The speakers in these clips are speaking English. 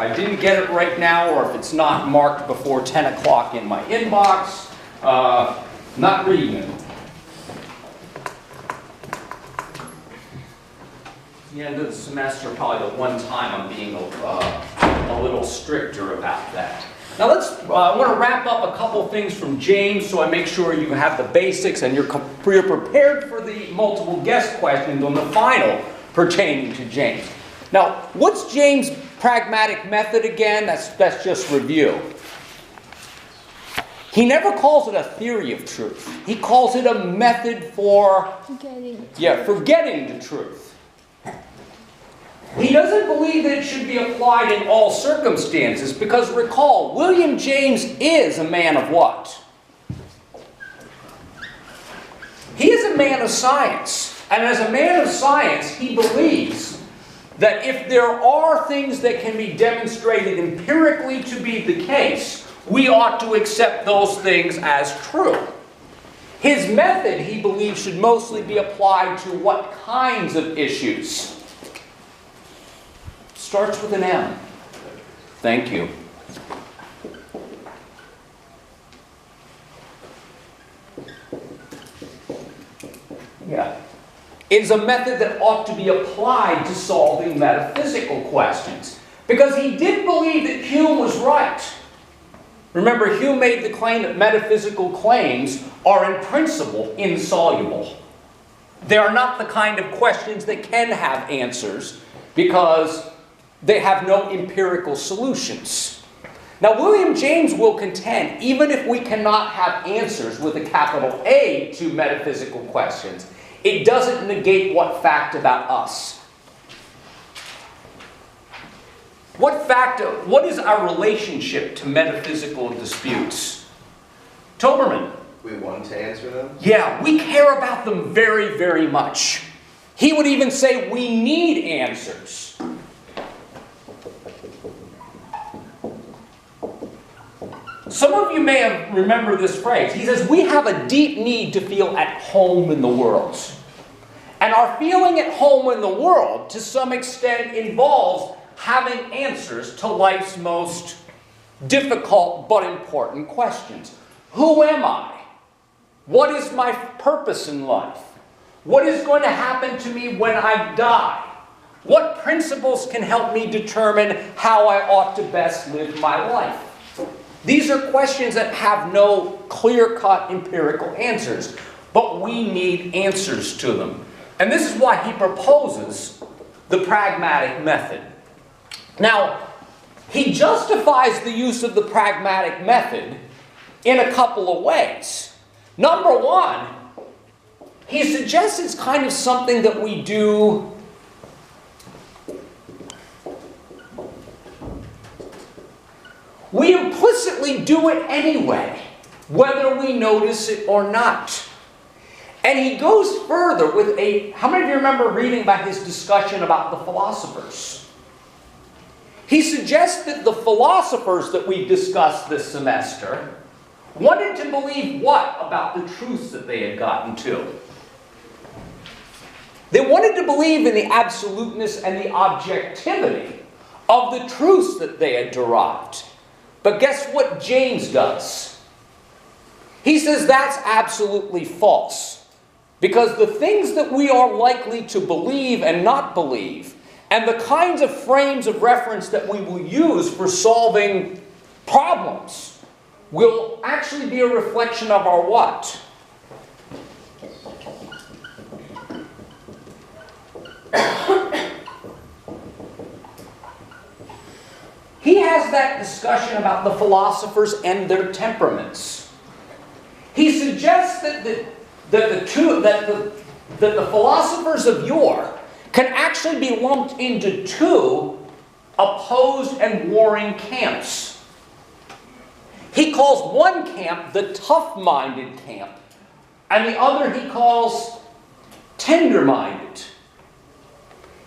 I didn't get it right now, or if it's not marked before 10 o'clock in my inbox, not reading it. The end of the semester, probably the one time I'm being a little stricter about that. Now I want to wrap up a couple things from James so I make sure you have the basics and you're prepared for the multiple guess questions on the final pertaining to James. Now, what's James' pragmatic method again? That's just review. He never calls it a theory of truth. He calls it a method for getting the truth. He doesn't believe that it should be applied in all circumstances because, recall, William James is a man of what? He is a man of science. And as a man of science, he believes that if there are things that can be demonstrated empirically to be the case, we ought to accept those things as true. His method, he believes, should mostly be applied to what kinds of issues? Starts with an M. Thank you. Yeah. It is a method that ought to be applied to solving metaphysical questions. Because he did believe that Hume was right. Remember, Hume made the claim that metaphysical claims are in principle insoluble. They are not the kind of questions that can have answers because they have no empirical solutions. Now, William James will contend, even if we cannot have answers with a capital A to metaphysical questions, it doesn't negate what fact about us. What is our relationship to metaphysical disputes? Toberman. We want to answer them? Yeah, we care about them very, very much. He would even say we need answers. Some of you may have remembered this phrase. He says, we have a deep need to feel at home in the world. And our feeling at home in the world, to some extent, involves having answers to life's most difficult but important questions. Who am I? What is my purpose in life? What is going to happen to me when I die? What principles can help me determine how I ought to best live my life? These are questions that have no clear-cut empirical answers, but we need answers to them. And this is why he proposes the pragmatic method. Now, he justifies the use of the pragmatic method in a couple of ways. Number one, he suggests it's kind of something that we do we implicitly do it anyway, whether we notice it or not. And he goes further with how many of you remember reading about his discussion about the philosophers? He suggests that the philosophers that we discussed this semester wanted to believe what about the truths that they had gotten to? They wanted to believe in the absoluteness and the objectivity of the truths that they had derived. But guess what James does? He says that's absolutely false. Because the things that we are likely to believe and not believe, and the kinds of frames of reference that we will use for solving problems, will actually be a reflection of our what? He has that discussion about the philosophers and their temperaments. He suggests that the philosophers of yore can actually be lumped into two opposed and warring camps. He calls one camp the tough-minded camp, and the other he calls tender-minded.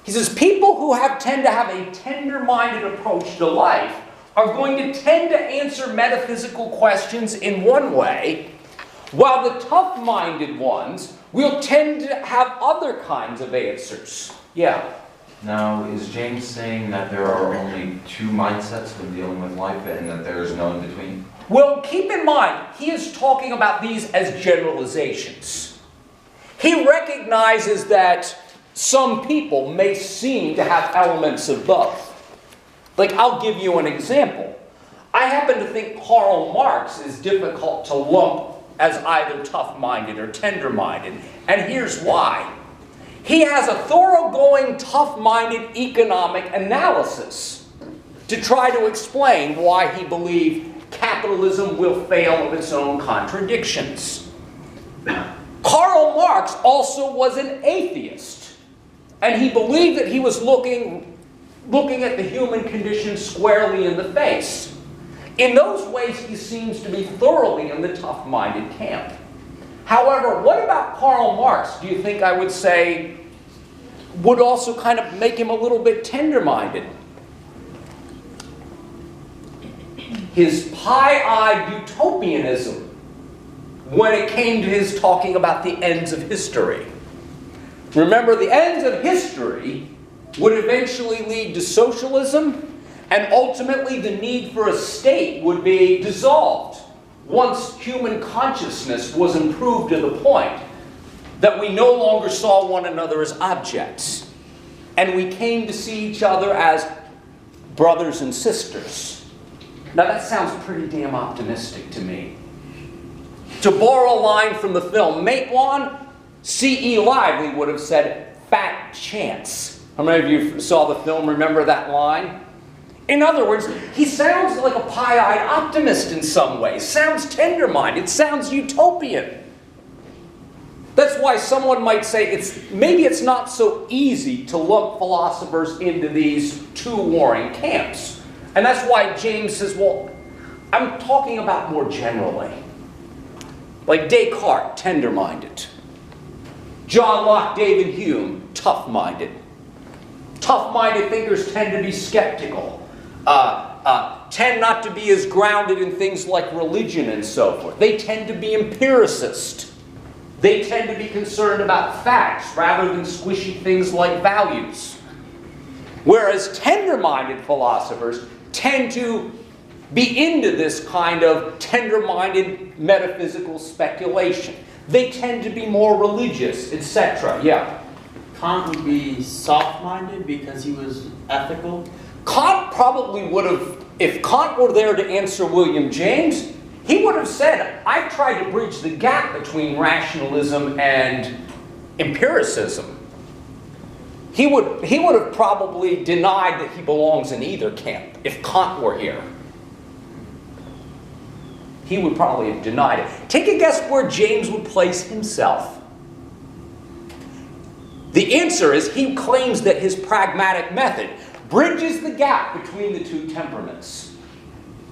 He says people who tend to have a tender-minded approach to life are going to tend to answer metaphysical questions in one way, while the tough-minded ones will tend to have other kinds of answers. Yeah? Now, is James saying that there are only two mindsets when dealing with life and that there is no in between? Well, keep in mind, he is talking about these as generalizations. He recognizes that some people may seem to have elements of both. Like, I'll give you an example. I happen to think Karl Marx is difficult to lump as either tough-minded or tender-minded, and here's why. He has a thoroughgoing, tough-minded economic analysis to try to explain why he believed capitalism will fail of its own contradictions. Karl Marx also was an atheist, and he believed that he was looking at the human condition squarely in the face. In those ways, he seems to be thoroughly in the tough-minded camp. However, what about Karl Marx, do you think I would say, would also kind of make him a little bit tender-minded? His pie-eyed utopianism, when it came to his talking about the ends of history. Remember, the ends of history would eventually lead to socialism, and ultimately the need for a state would be dissolved once human consciousness was improved to the point that we no longer saw one another as objects, and we came to see each other as brothers and sisters. Now that sounds pretty damn optimistic to me. To borrow a line from the film Matewan, C.E. Lively would have said, "Fat chance." How many of you saw the film, remember that line? In other words, he sounds like a pie-eyed optimist in some ways. Sounds tender-minded. Sounds utopian. That's why someone might say maybe it's not so easy to lump philosophers into these two warring camps. And that's why James says, well, I'm talking about more generally. Like Descartes, tender-minded. John Locke, David Hume, tough-minded. Tough-minded thinkers tend to be skeptical. Tend not to be as grounded in things like religion and so forth. They tend to be empiricist. They tend to be concerned about facts rather than squishy things like values. Whereas tender-minded philosophers tend to be into this kind of tender-minded metaphysical speculation. They tend to be more religious, etc. Yeah. Kant would be soft-minded because he was ethical? Kant probably would have, if Kant were there to answer William James, he would have said, I've tried to bridge the gap between rationalism and empiricism. He would have probably denied that he belongs in either camp if Kant were here. He would probably have denied it. Take a guess where James would place himself. The answer is he claims that his pragmatic method bridges the gap between the two temperaments.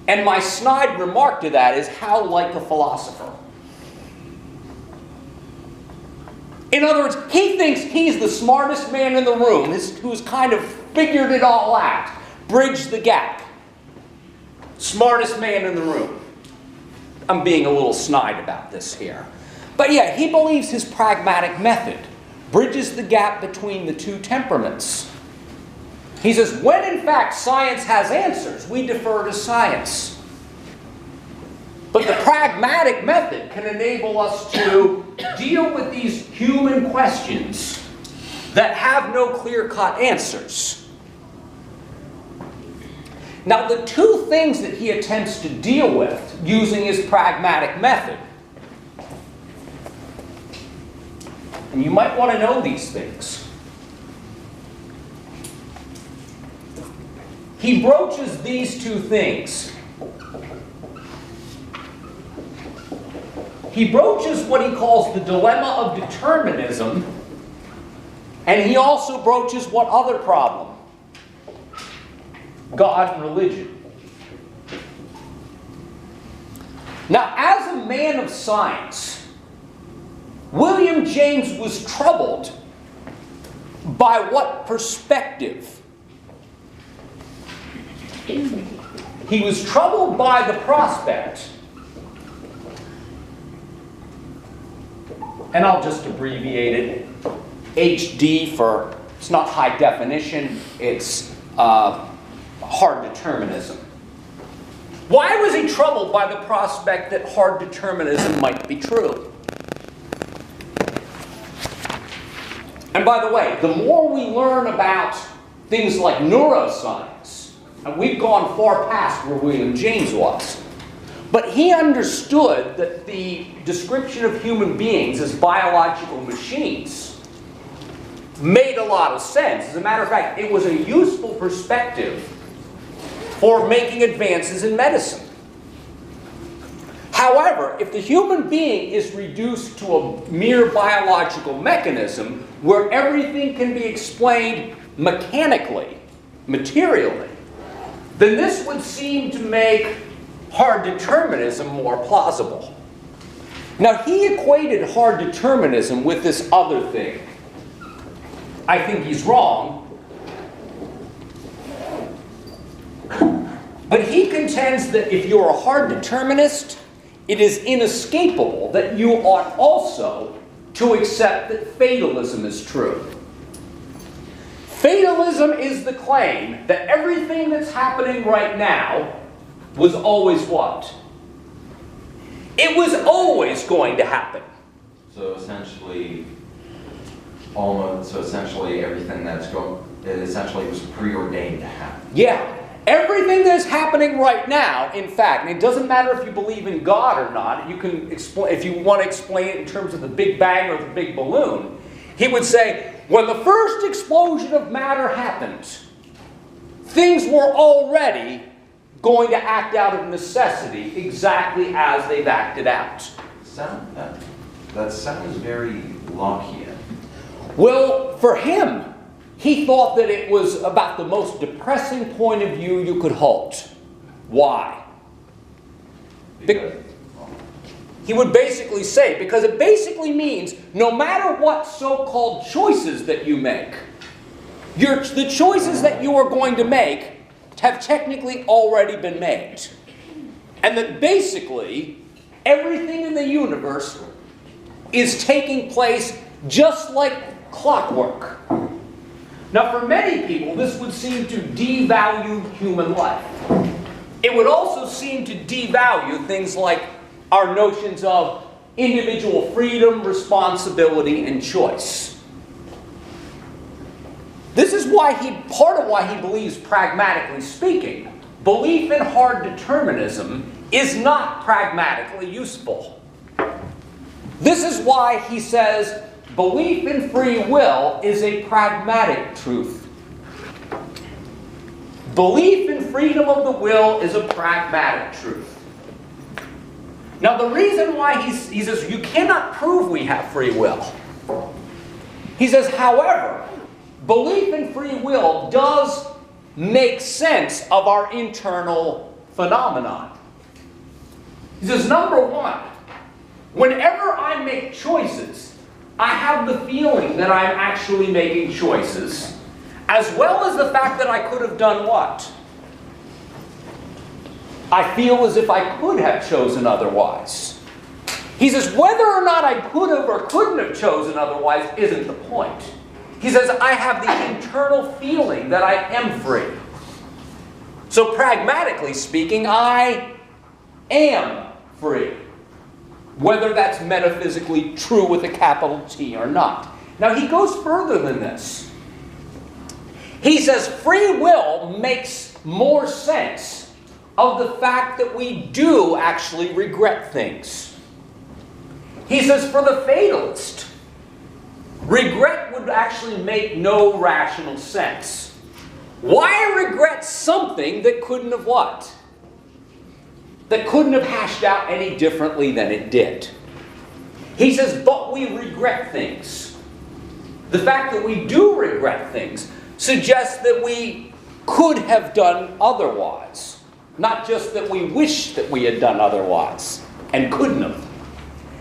And my snide remark to that is, how like a philosopher. In other words, he thinks he's the smartest man in the room, who's kind of figured it all out. Bridge the gap. Smartest man in the room. I'm being a little snide about this here. But yeah, he believes his pragmatic method bridges the gap between the two temperaments. He says, when in fact science has answers, we defer to science. But the pragmatic method can enable us to deal with these human questions that have no clear-cut answers. Now, the two things that he attempts to deal with using his pragmatic method, and you might want to know these things. He broaches these two things. He broaches what he calls the dilemma of determinism, and he also broaches what other problem? God and religion. Now, as a man of science, William James was troubled by what perspective? He was troubled by the prospect, and I'll just abbreviate it, HD for It's not high definition, it's hard determinism. Why was he troubled by the prospect that hard determinism might be true? And by the way, the more we learn about things like neuroscience, and we've gone far past where William James was, but he understood that the description of human beings as biological machines made a lot of sense. As a matter of fact, it was a useful perspective for making advances in medicine. However, if the human being is reduced to a mere biological mechanism where everything can be explained mechanically, materially, then this would seem to make hard determinism more plausible. Now, he equated hard determinism with this other thing. I think he's wrong. But he contends that if you're a hard determinist, it is inescapable that you ought also to accept that fatalism is true. Fatalism is the claim that everything that's happening right now was always what? It was always going to happen. So essentially, everything that's it essentially was preordained to happen. Yeah. Everything that's happening right now, in fact, and it doesn't matter if you believe in God or not, you can explain, if you want to explain it in terms of the Big Bang or the big balloon, he would say, when the first explosion of matter happened, things were already going to act out of necessity exactly as they've acted out. That sounds very Lockean. Well, for him, he thought that it was about the most depressing point of view you could hold. Why? He would basically say, because it basically means no matter what so-called choices that you make, the choices that you are going to make have technically already been made. And that basically everything in the universe is taking place just like clockwork. Now, for many people, this would seem to devalue human life. It would also seem to devalue things like our notions of individual freedom, responsibility, and choice. This is why part of why he believes, pragmatically speaking, belief in hard determinism is not pragmatically useful. This is why he says belief in free will is a pragmatic truth. Belief in freedom of the will is a pragmatic truth. Now, the reason why he says you cannot prove we have free will. He says, however, belief in free will does make sense of our internal phenomenon. He says, number one, whenever I make choices, I have the feeling that I'm actually making choices, as well as the fact that I could have done what? I feel as if I could have chosen otherwise. He says, whether or not I could have or couldn't have chosen otherwise isn't the point. He says, I have the internal feeling that I am free. So pragmatically speaking, I am free. Whether that's metaphysically true with a capital T or not. Now, he goes further than this. He says free will makes more sense of the fact that we do actually regret things. He says for the fatalist, regret would actually make no rational sense. Why regret something that couldn't have what? That couldn't have hashed out any differently than it did. He says, but we regret things. The fact that we do regret things suggests that we could have done otherwise. Not just that we wish that we had done otherwise and couldn't have.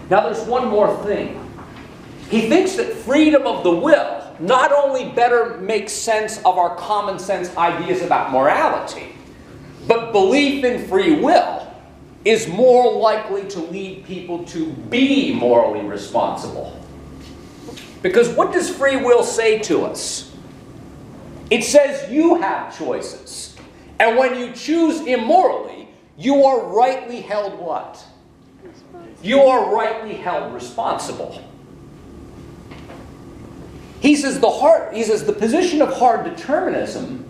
Now there's one more thing. He thinks that freedom of the will not only better makes sense of our common sense ideas about morality, but belief in free will is more likely to lead people to be morally responsible. Because what does free will say to us? It says you have choices. And when you choose immorally, you are rightly held what? You are rightly held responsible. He says the position of hard determinism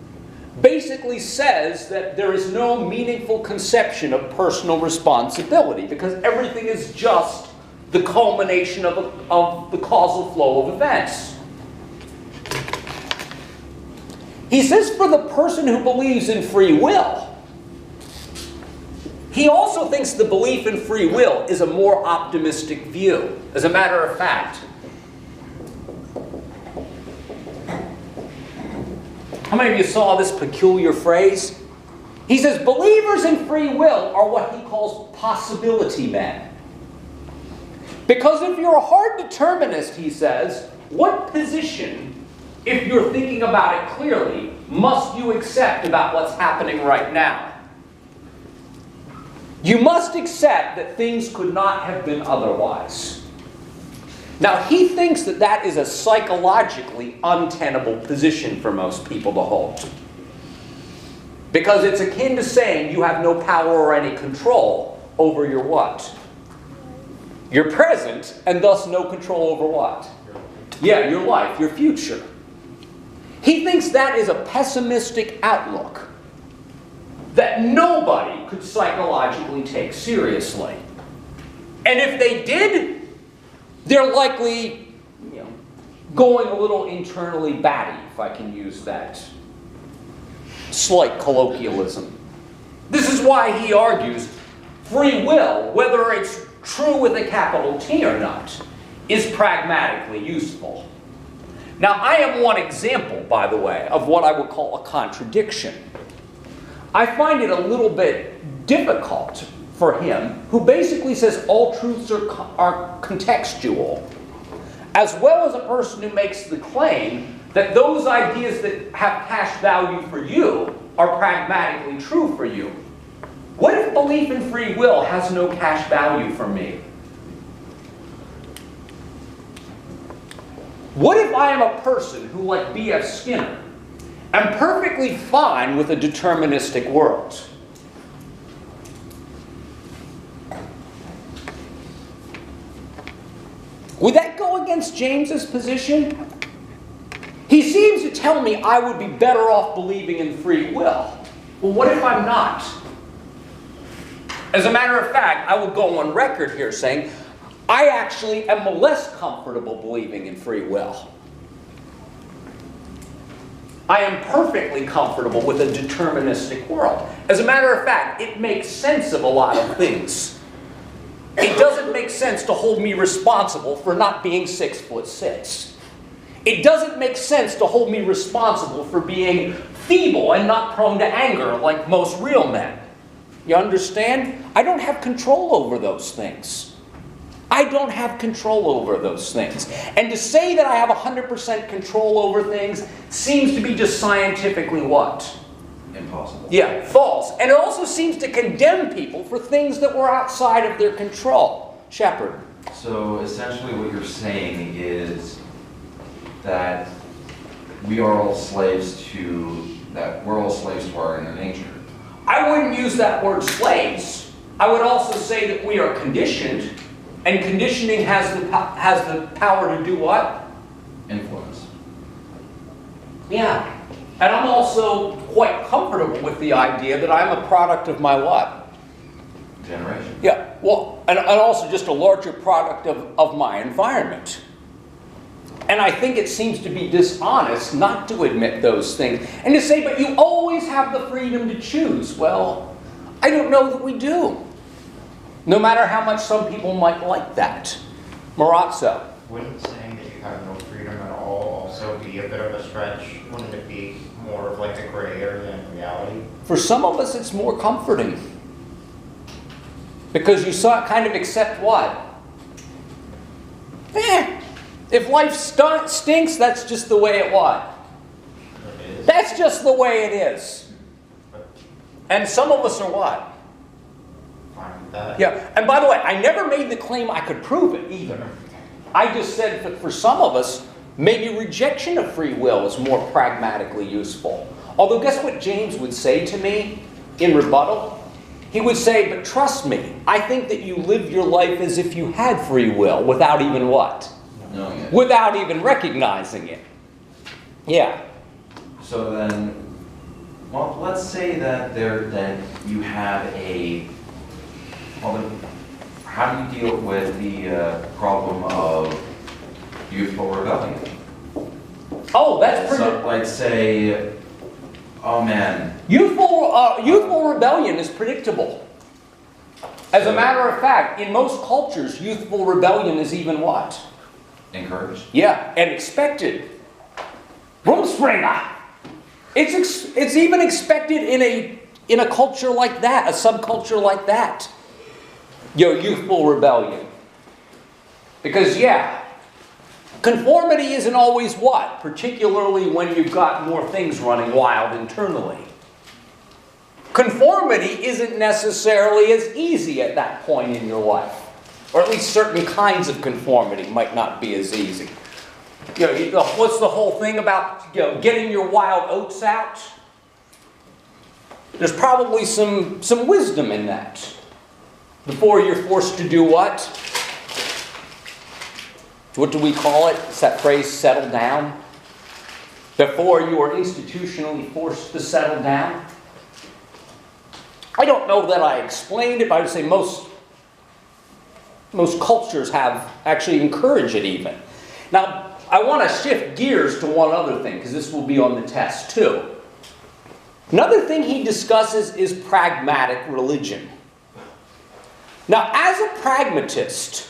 basically says that there is no meaningful conception of personal responsibility because everything is just the culmination of the causal flow of events. He says for the person who believes in free will, he also thinks the belief in free will is a more optimistic view. As a matter of fact, how many of you saw this peculiar phrase? He says believers in free will are what he calls possibility men. Because if you're a hard determinist, he says, what position, if you're thinking about it clearly, must you accept about what's happening right now? You must accept that things could not have been otherwise. Now, he thinks that that is a psychologically untenable position for most people to hold. Because it's akin to saying you have no power or any control over your what? Your present, and thus no control over what? Yeah, your life, your future. He thinks that is a pessimistic outlook that nobody could psychologically take seriously. And if they did, they're likely, going a little internally batty, if I can use that slight colloquialism. This is why he argues free will, whether it's true with a capital T or not, is pragmatically useful. Now, I am one example, by the way, of what I would call a contradiction. I find it a little bit difficult for him, who basically says all truths are contextual, as well as a person who makes the claim that those ideas that have cash value for you are pragmatically true for you. What if belief in free will has no cash value for me? What if I am a person who, like B.F. Skinner, am perfectly fine with a deterministic world? Would that go against James's position? He seems to tell me I would be better off believing in free will. Well, what if I'm not? As a matter of fact, I will go on record here saying, I actually am less comfortable believing in free will. I am perfectly comfortable with a deterministic world. As a matter of fact, it makes sense of a lot of things. It doesn't make sense to hold me responsible for not being 6'6". It doesn't make sense to hold me responsible for being feeble and not prone to anger like most real men. You understand? I don't have control over those things. I don't have control over those things. And to say that I have 100% control over things seems to be just scientifically what? Impossible. Yeah, false. And it also seems to condemn people for things that were outside of their control. Shepard. So essentially what you're saying is that we're all slaves to our inner nature. I wouldn't use that word slaves. I would also say that we are conditioned, and conditioning has the power to do what? Influence. Yeah. And I'm also quite comfortable with the idea that I'm a product of my what? Generation. Yeah. Well, and also just a larger product of my environment. And I think it seems to be dishonest not to admit those things. And to say, but you always have the freedom to choose. Well, I don't know that we do. No matter how much some people might like that. Marazzo. Wouldn't saying that you have no freedom at all also be a bit of a stretch? Wouldn't it be more of like a gray area than reality? For some of us, it's more comforting. Because you kind of accept what? If life stinks, that's just the way it what? It is. That's just the way it is. And some of us are what? Fine with that. Yeah, and by the way, I never made the claim I could prove it either. I just said that for some of us, Maybe rejection of free will is more pragmatically useful. Although guess what James would say to me in rebuttal? He would say, but trust me, I think that you live your life as if you had free will without even what? Knowing it. Without even recognizing it. Yeah. So then, well, let's say that you have a, well, then, how do you deal with the problem of youthful rebellion? Oh, that's pretty... So, like, say, oh man. Youthful rebellion is predictable. As a matter of fact, in most cultures, youthful rebellion is even what? Encouraged? Yeah, and expected. Rumspringer! It's even expected in a culture like that, a subculture like that. Youthful rebellion. Because, yeah, conformity isn't always what? Particularly when you've got more things running wild internally. Conformity isn't necessarily as easy at that point in your life. Or at least certain kinds of conformity might not be as easy. What's the whole thing about getting your wild oats out? There's probably some wisdom in that. Before you're forced to do what? What do we call it? Is that phrase, settle down? Before you are institutionally forced to settle down? I don't know that I explained it, but I would say most cultures have actually encouraged it even. Now, I want to shift gears to one other thing, because this will be on the test too. Another thing he discusses is pragmatic religion. Now, as a pragmatist,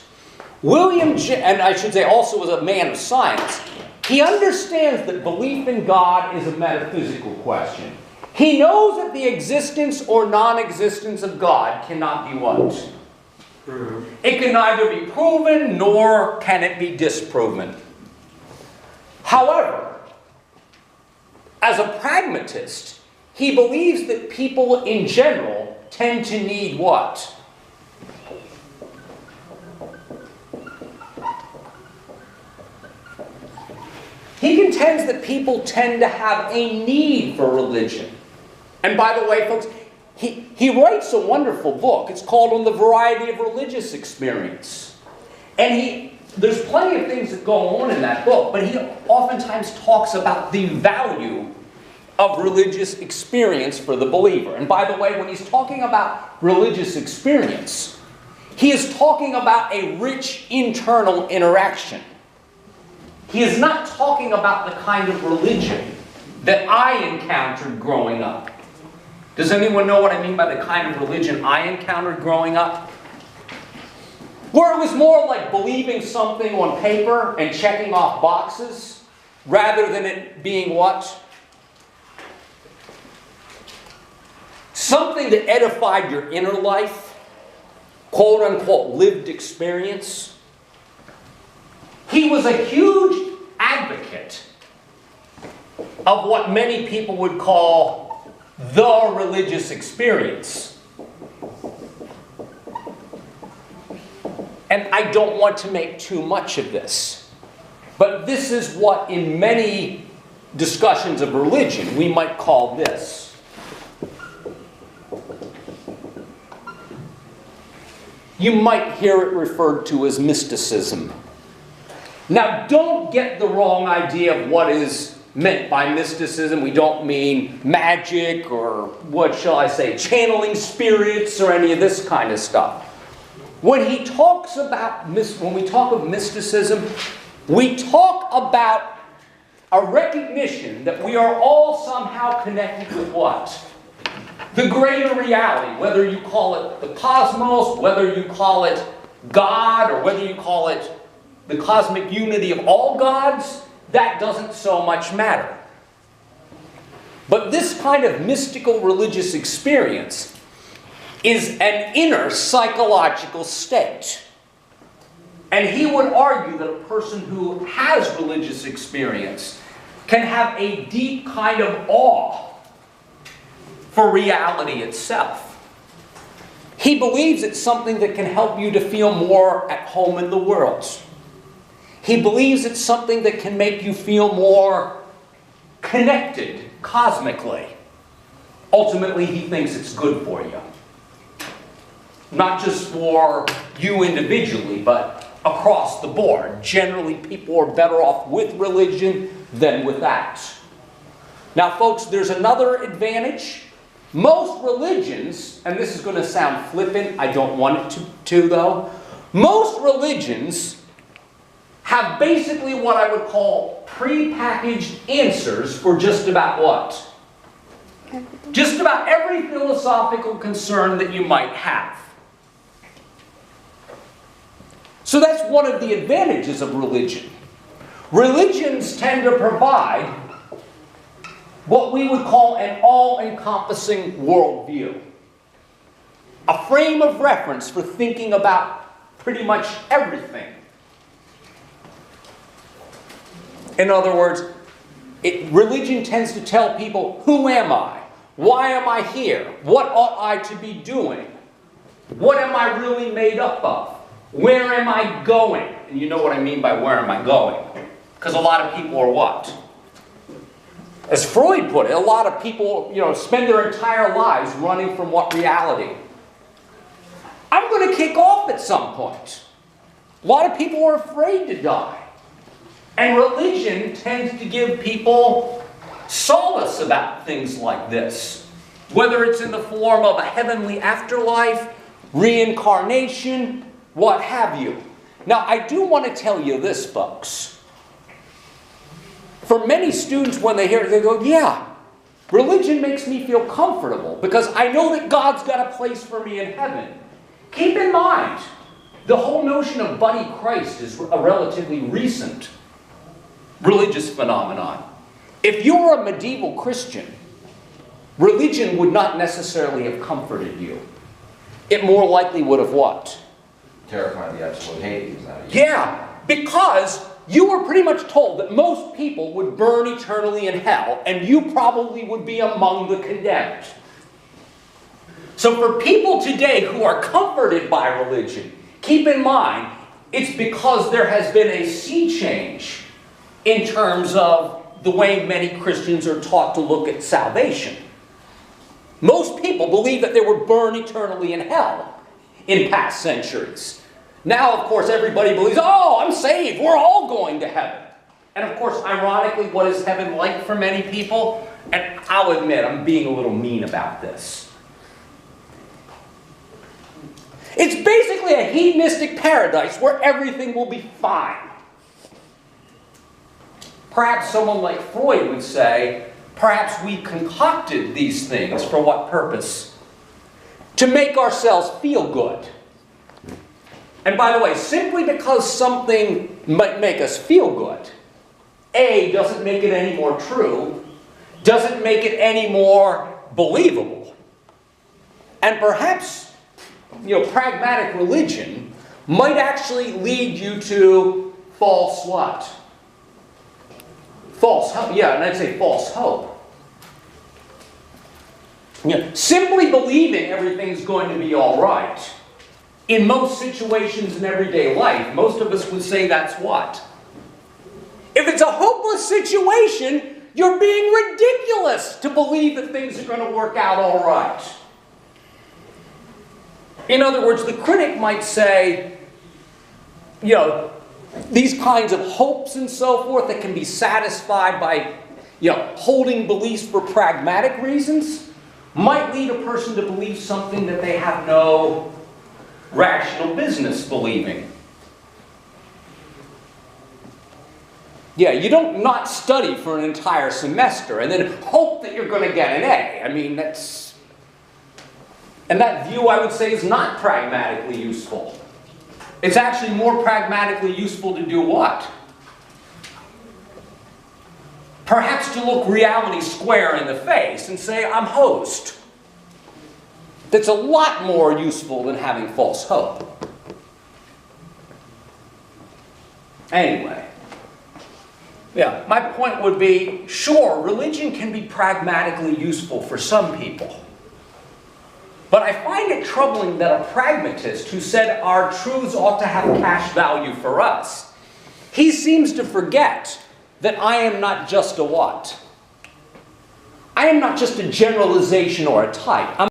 and I should say also as a man of science, he understands that belief in God is a metaphysical question. He knows that the existence or non-existence of God cannot be what? Proved. It can neither be proven nor can it be disproven. However, as a pragmatist, he believes that people in general tend to need what? He contends that people tend to have a need for religion. And by the way, folks, he writes a wonderful book. It's called On the Variety of Religious Experience. And there's plenty of things that go on in that book, but he oftentimes talks about the value of religious experience for the believer. And by the way, when he's talking about religious experience, he is talking about a rich internal interaction. He is not talking about the kind of religion that I encountered growing up. Does anyone know what I mean by the kind of religion I encountered growing up? Where it was more like believing something on paper and checking off boxes, rather than it being what? Something that edified your inner life, quote-unquote lived experience. He was a huge advocate of what many people would call the religious experience. And I don't want to make too much of this, but this is what in many discussions of religion we might call this. You might hear it referred to as mysticism. Now, don't get the wrong idea of what is meant by mysticism. We don't mean magic or, what shall I say, channeling spirits or any of this kind of stuff. When we talk of mysticism, we talk about a recognition that we are all somehow connected with what? The greater reality, whether you call it the cosmos, whether you call it God, or whether you call it the cosmic unity of all gods, that doesn't so much matter. But this kind of mystical religious experience is an inner psychological state. And he would argue that a person who has religious experience can have a deep kind of awe for reality itself. He believes it's something that can help you to feel more at home in the world. He believes it's something that can make you feel more connected cosmically. Ultimately, he thinks it's good for you. Not just for you individually, but across the board. Generally, people are better off with religion than without. Now, folks, there's another advantage. Most religions, and this is going to sound flippant, I don't want it to though. Most religions have basically what I would call pre-packaged answers for just about what? Just about every philosophical concern that you might have. So that's one of the advantages of religion. Religions tend to provide what we would call an all-encompassing worldview. A frame of reference for thinking about pretty much everything. In other words, religion tends to tell people, who am I? Why am I here? What ought I to be doing? What am I really made up of? Where am I going? And you know what I mean by where am I going? Because a lot of people are what? As Freud put it, a lot of people, spend their entire lives running from what reality? I'm going to kick off at some point. A lot of people are afraid to die. And religion tends to give people solace about things like this. Whether it's in the form of a heavenly afterlife, reincarnation, what have you. Now, I do want to tell you this, folks. For many students, when they hear it, they go, yeah, religion makes me feel comfortable because I know that God's got a place for me in heaven. Keep in mind, the whole notion of buddy Christ is a relatively recent religious phenomenon. If you were a medieval Christian, religion would not necessarily have comforted you. It more likely would have what? Terrified the absolute hate. Yeah, because you were pretty much told that most people would burn eternally in hell, and you probably would be among the condemned. So for people today who are comforted by religion, keep in mind, it's because there has been a sea change in terms of the way many Christians are taught to look at salvation. Most people believe that they were burned eternally in hell in past centuries. Now, of course, everybody believes, oh, I'm saved, we're all going to heaven. And of course, ironically, what is heaven like for many people? And I'll admit, I'm being a little mean about this. It's basically a hedonistic paradise where everything will be fine. Perhaps someone like Freud would say, perhaps we concocted these things for what purpose? To make ourselves feel good. And by the way, simply because something might make us feel good, A, doesn't make it any more true, doesn't make it any more believable. And perhaps, pragmatic religion might actually lead you to false what? False hope. Yeah, and I'd say false hope. Simply believing everything's going to be all right. In most situations in everyday life, most of us would say that's what? If it's a hopeless situation, you're being ridiculous to believe that things are going to work out all right. In other words, the critic might say, these kinds of hopes and so forth that can be satisfied by, holding beliefs for pragmatic reasons might lead a person to believe something that they have no rational business believing. Yeah, you don't not study for an entire semester and then hope that you're going to get an A. I mean, and that view, I would say, is not pragmatically useful. It's actually more pragmatically useful to do what? Perhaps to look reality square in the face and say, I'm hosed. That's a lot more useful than having false hope. Anyway, my point would be, sure, religion can be pragmatically useful for some people. But I find it troubling that a pragmatist who said our truths ought to have cash value for us he seems to forget that I am not just a what? I am not just a generalization or a type.